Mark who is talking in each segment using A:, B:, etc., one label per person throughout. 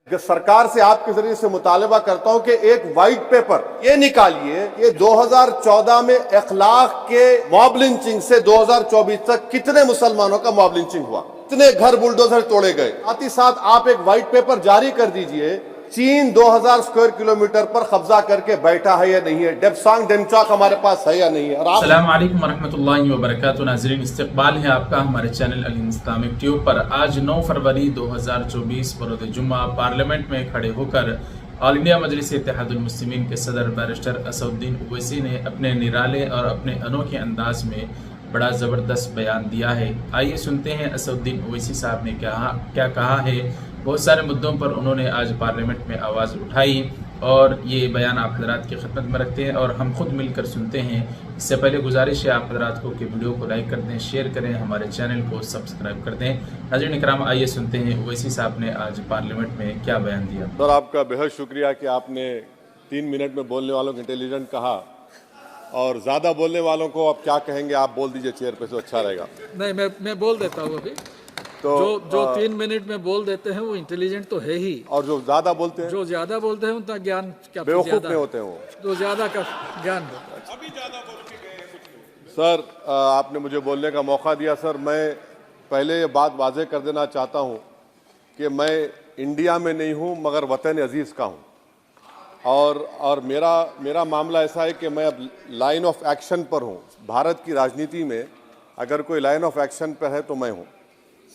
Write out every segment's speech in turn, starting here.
A: सरकार से आपके जरिए से मुतालबा करता हूं कि एक वाइट पेपर ये निकालिए, ये 2014 में इखलाक के मॉब लिंचिंग से 2024 तक कितने मुसलमानों का मॉब लिंचिंग हुआ, कितने घर बुलडोजर तोड़े गए। साथ ही साथ आप एक वाइट पेपर जारी कर दीजिए, चीन 2000 स्क्वायर किलोमीटर पर कब्जा करके बैठा है या नहीं है, डेप्सांग डेमचौक हमारे पास है या नहीं है। और
B: अस्सलाम वालेकुम वरहमतुल्लाहि वबरकातुहू। नाज़रीन, इस्तकबाल है आपका हमारे चैनल अल हिंद इस्लामिक ट्यूब पर। आज 9 फरवरी 2024 बरोज़ जुम्मा पार्लियामेंट में खड़े होकर ऑल इंडिया मजलिस इत्तेहादुल मुस्लिमीन के सदर बैरिस्टर असदुद्दीन ओवैसी ने अपने निराले और अपने अनोखे अंदाज में बड़ा ज़बरदस्त बयान दिया है। आइए सुनते हैं असदुद्दीन ओवैसी साहब ने क्या कहा है। बहुत सारे मुद्दों पर उन्होंने आज पार्लियामेंट में आवाज़ उठाई और ये बयान आप हज़रात की खिदमत में रखते हैं और हम खुद मिलकर सुनते हैं। इससे पहले गुजारिश है आप हज़रात को कि वीडियो को लाइक कर दें, शेयर करें, हमारे चैनल को सब्सक्राइब कर दें। नाज़रीन इकराम, आइए सुनते हैं ओवैसी साहब ने आज पार्लियामेंट में क्या बयान दिया।
A: सर, आपका बेहद शुक्रिया कि आपने 3 मिनट में बोलने वालों को इंटेलिजेंट कहा, और ज़्यादा बोलने वालों को अब क्या कहेंगे आप बोल दीजिए चेयर पे, तो अच्छा रहेगा।
C: नहीं, मैं बोल देता हूँ अभी। तो जो 3 मिनट में बोल देते हैं वो इंटेलिजेंट तो है ही, और
A: जो ज्यादा बोलते हैं,
C: जो ज्यादा बोलते हैं उनका ज्ञान क्या
A: बेवकूफ नहीं होते हैं वो,
C: तो ज्यादा का ज्ञान होता है।
D: अभी ज्यादा बोल के गए।
A: सर, आपने मुझे बोलने का मौका दिया। सर, मैं पहले ये बात वाज़ेह कर देना चाहता हूँ कि मैं इंडिया में नहीं हूँ मगर वतन अजीज़ का हूँ, और मेरा मामला ऐसा है कि मैं अब लाइन ऑफ एक्शन पर हूँ। भारत की राजनीति में अगर कोई लाइन ऑफ एक्शन पर है तो मैं हूँ।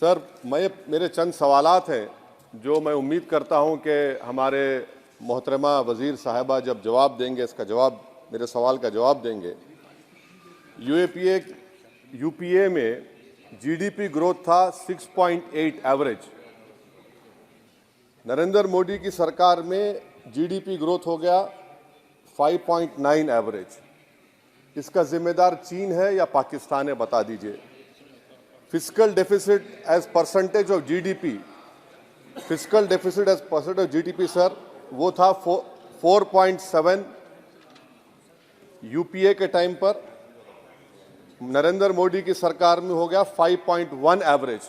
A: सर, मेरे चंद सवालात हैं जो मैं उम्मीद करता हूं कि हमारे मोहतरमा वज़ीर साहिबा जब जवाब देंगे, इसका जवाब, मेरे सवाल का जवाब देंगे। यूपीए में जीडीपी ग्रोथ था 6.8 एवरेज। नरेंद्र मोदी की सरकार में जीडीपी ग्रोथ हो गया 5.9 एवरेज। इसका जिम्मेदार चीन है या पाकिस्तान है, बता दीजिए। Fiscal deficit as percentage of GDP, fiscal deficit as percentage of GDP sir, वो था 4.7 यूपीए के टाइम पर। नरेंद्र मोदी की सरकार में हो गया 5.1 एवरेज।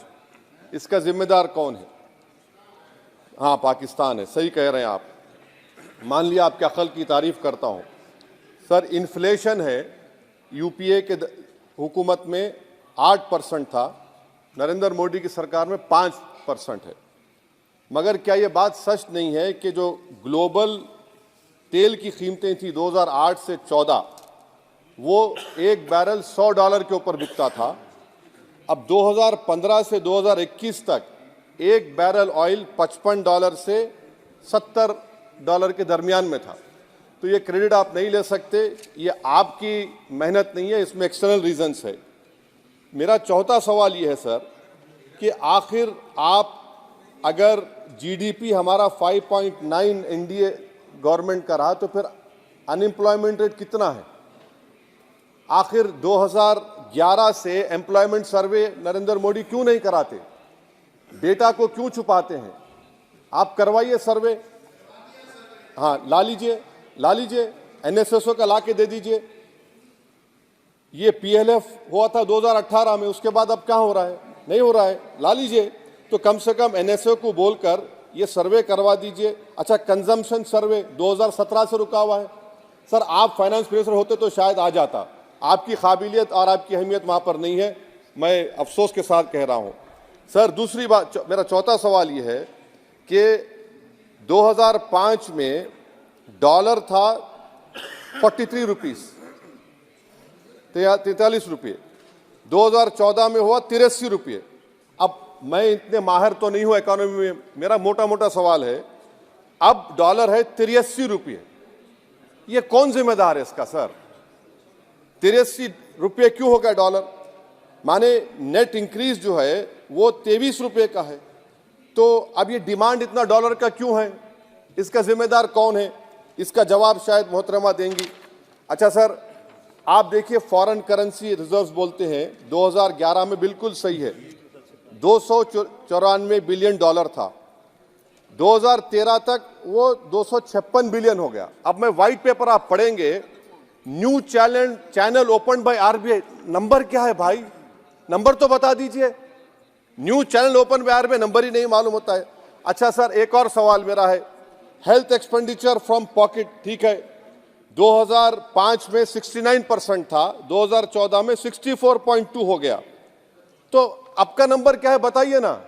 A: इसका जिम्मेदार कौन है? हाँ, पाकिस्तान है। सही कह रहे हैं आप। मान लिया आपके अक्ल की तारीफ करता हूँ। सर, इन्फ्लेशन है यूपीए के हुकूमत में 8% था, नरेंद्र मोदी की सरकार में 5% है। मगर क्या ये बात सच नहीं है कि जो ग्लोबल तेल की कीमतें थी 2008 से 14, वो एक बैरल $100 के ऊपर बिकता था। अब 2015 से 2021 तक एक बैरल ऑयल $55 से $70 के दरमियान में था। तो ये क्रेडिट आप नहीं ले सकते, ये आपकी मेहनत नहीं है, इसमें एक्सटर्नल रीजंस है। मेरा चौथा सवाल ये है सर कि आखिर आप, अगर जीडीपी हमारा 5.9 एनडीए गवर्नमेंट का रहा, तो फिर अनएम्प्लॉयमेंट रेट कितना है? आखिर 2011 से एम्प्लॉयमेंट सर्वे नरेंद्र मोदी क्यों नहीं कराते? डेटा को क्यों छुपाते हैं? आप करवाइए सर्वे। हाँ, ला लीजिए, एनएसएसओ का ला के दे दीजिए। ये पीएलएफ हुआ था 2018 में, उसके बाद अब क्या हो रहा है? नहीं हो रहा है। ला लीजिए, तो कम से कम एनएसओ को बोलकर ये सर्वे करवा दीजिए। अच्छा, कंजम्पशन सर्वे 2017 से रुका हुआ है। सर, आप फाइनेंस मिनिस्टर होते तो शायद आ जाता। आपकी काबिलियत और आपकी अहमियत वहाँ पर नहीं है, मैं अफसोस के साथ कह रहा हूँ। सर, दूसरी बात, मेरा चौथा सवाल ये है कि 2005 में डॉलर था 43 रुपीज़, 43 रुपये। 2014 में हुआ 83 रुपये। अब मैं इतने माहिर तो नहीं हूं इकोनॉमी में, मेरा मोटा सवाल है, अब डॉलर है 83 रुपये। ये कौन जिम्मेदार है इसका सर? 83 रुपये क्यों हो गया डॉलर? माने नेट इंक्रीज जो है वो 23 रुपये का है। तो अब ये डिमांड इतना डॉलर का क्यों है? इसका जिम्मेदार कौन है? इसका जवाब शायद मोहतरमा देंगी। अच्छा सर, आप देखिए, फॉरेन करेंसी रिजर्व्स बोलते हैं 2011 में, बिल्कुल सही है, 294 बिलियन डॉलर था। 2013 तक वो 256 बिलियन हो गया। अब मैं व्हाइट पेपर आप पढ़ेंगे, new channel open by RBI. Number क्या है भाई? नंबर तो बता दीजिए। New channel open by RBI, number ही नहीं मालूम होता है। अच्छा सर, एक और सवाल मेरा है, हेल्थ एक्सपेंडिचर फ्रॉम पॉकेट, ठीक है, 2005 में 69% था, 2014 में 64.2 हो गया, तो अब का नंबर क्या है बताइए ना।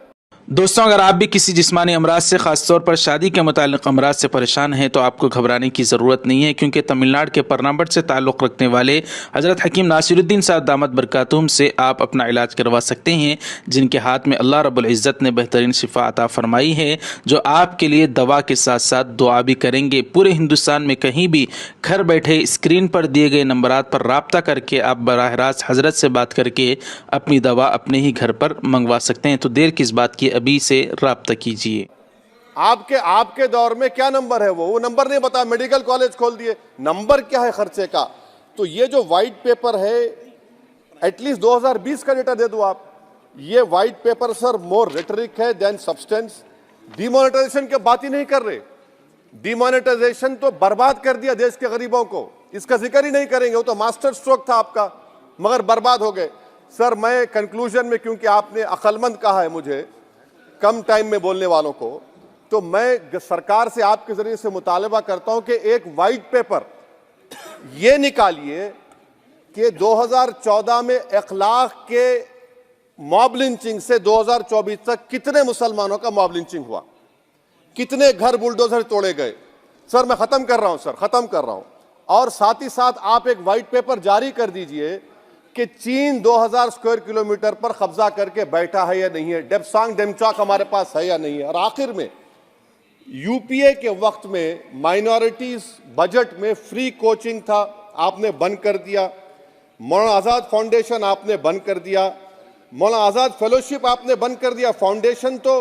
E: दोस्तों, अगर आप भी किसी जिस्मानी अमराज से, खासतौर पर शादी के मुतालिक अमराज से परेशान हैं तो आपको घबराने की ज़रूरत नहीं है, क्योंकि तमिलनाडु के परनाम्बट से ताल्लुक़ रखने वाले हज़रत हकीम नासिरुद्दीन साहब दामत बरकातुहुम से आप अपना इलाज करवा सकते हैं, जिनके हाथ में अल्लाह रब्बुल इज़्ज़त ने बेहतरीन शिफा अता फरमाई है, जो आपके लिए दवा के साथ साथ दुआ भी करेंगे। पूरे हिंदुस्तान में कहीं भी घर बैठे स्क्रीन पर दिए गए नंबरात पर रब्ता करके आप बराह रास्त हज़रत से बात करके अपनी दवा अपने ही घर पर मंगवा सकते हैं। तो देर किस बात की, अभी से राब्ता कीजिए।
A: आपके दौर में क्या नंबर है, वो नंबर नहीं बताया, मेडिकल कॉलेज खोल दिए, नंबर क्या है खर्चे का। तो ये जो व्हाइट पेपर है, एटलीस्ट 2020 का डेटा दे दो आप। ये व्हाइट पेपर सर मोर रेटरिक है देन सब्सटेंस। डिमोनेटाइजेशन की बात ही नहीं कर रहे, डिमोनेटाइजेशन तो बर्बाद कर दिया देश के गरीबों को, इसका जिक्र ही नहीं करेंगे, वो तो मास्टर स्ट्रोक था आपका, मगर बर्बाद हो गए। सर मैं कंक्लूजन में, क्योंकि आपने अक्लमंद कहा है मुझे कम टाइम में बोलने वालों को, तो मैं सरकार से आपके जरिए से मुतालबा करता हूं कि एक वाइट पेपर ये निकालिए कि 2014 में 1 लाख के मॉब लिंचिंग से 2024 तक कितने मुसलमानों का मॉब लिंचिंग हुआ, कितने घर बुलडोजर तोड़े गए। सर मैं खत्म कर रहा हूं, सर खत्म कर रहा हूं। और साथ ही साथ आप एक वाइट पेपर जारी कर दीजिए कि चीन 2000 स्क्वायर किलोमीटर पर कब्जा करके बैठा है या नहीं है, डेप्सांग डेमचाक हमारे पास है या नहीं है। और आखिर में यूपीए के वक्त में माइनॉरिटीज बजट में फ्री कोचिंग था, आपने बंद कर दिया। मौलाना आज़ाद फाउंडेशन आपने बंद कर दिया, मौलाना आज़ाद फेलोशिप आपने बंद कर दिया। फाउंडेशन तो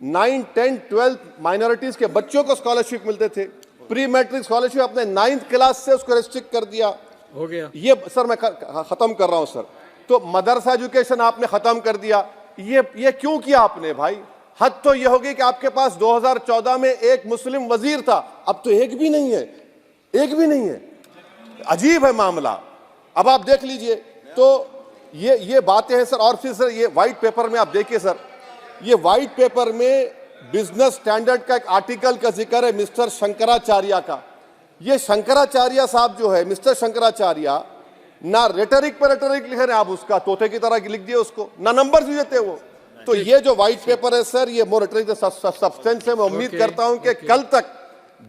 A: 9, 10, 12 माइनॉरिटीज के बच्चों को स्कॉलरशिप मिलते थे, प्री मैट्रिक स्कॉलरशिप आपने 9th क्लास से उसको रेस्ट्रिक्ट कर दिया,
C: हो गया।
A: ये सर मैं खत्म कर रहा हूं सर। तो मदरसा एजुकेशन आपने खत्म कर दिया, ये क्यों किया आपने भाई? हद तो ये होगी कि आपके पास 2014 में एक मुस्लिम वजीर था, अब तो एक भी नहीं है, एक भी नहीं है। अजीब है मामला। अब आप देख लीजिए, तो ये बातें हैं सर। और फिर सर ये व्हाइट पेपर में आप देखिए सर, ये व्हाइट पेपर में बिजनेस स्टैंडर्ड का एक आर्टिकल का जिक्र है मिस्टर शंकराचार्य का। ये शंकराचार्य साहब जो है, मिस्टर शंकराचार्य, ना रेटरिक पर रेटरिक लिखे रहे, आप उसका तोते की तरह लिख दिए उसको, ना नंबर भी देते वो। तो ये जो व्हाइट पेपर है सर, ये मोर रेटरिक सब्सटेंस है। मैं उम्मीद करता हूं कि कल तक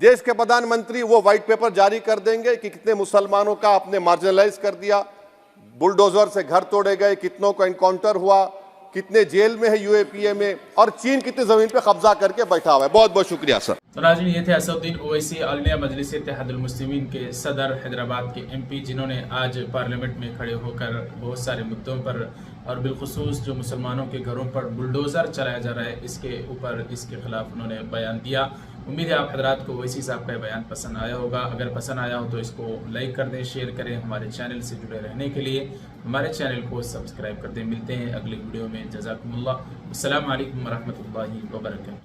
A: देश के प्रधानमंत्री वो व्हाइट पेपर जारी कर देंगे कि कितने मुसलमानों का आपने मार्जिनलाइज कर दिया, बुलडोजर से घर तोड़े गए, कितनों का इनकाउंटर हुआ, कितने जेल में है यूएपीए में, और चीन कितनी जमीन पे कब्जा करके बैठा हुआ है। बहुत बहुत शुक्रिया सर।
B: तो नाज़रीन, ये थे असदुद्दीन ओवैसी, ऑल इंडिया मजलिस इत्तेहादुल मुस्लिमीन के सदर, हैदराबाद के एमपी, जिन्होंने आज पार्लियामेंट में खड़े होकर बहुत सारे मुद्दों पर और बिलखुसूस जो मुसलमानों के घरों पर बुलडोज़र चलाया जा रहा है इसके ऊपर, इसके खिलाफ उन्होंने बयान दिया। उम्मीद है आप हजरात को ओवैसी साहब का बयान पसंद आया होगा। अगर पसंद आया हो तो इसको लाइक कर दें, शेयर करें। हमारे चैनल से जुड़े रहने के लिए हमारे चैनल को सब्सक्राइब कर दें। मिलते हैं अगली वीडियो में। जज़ाकुमुल्लाह। अस्सलामु अलैकुम वरहमतुल्लाहि वबरकातुहू।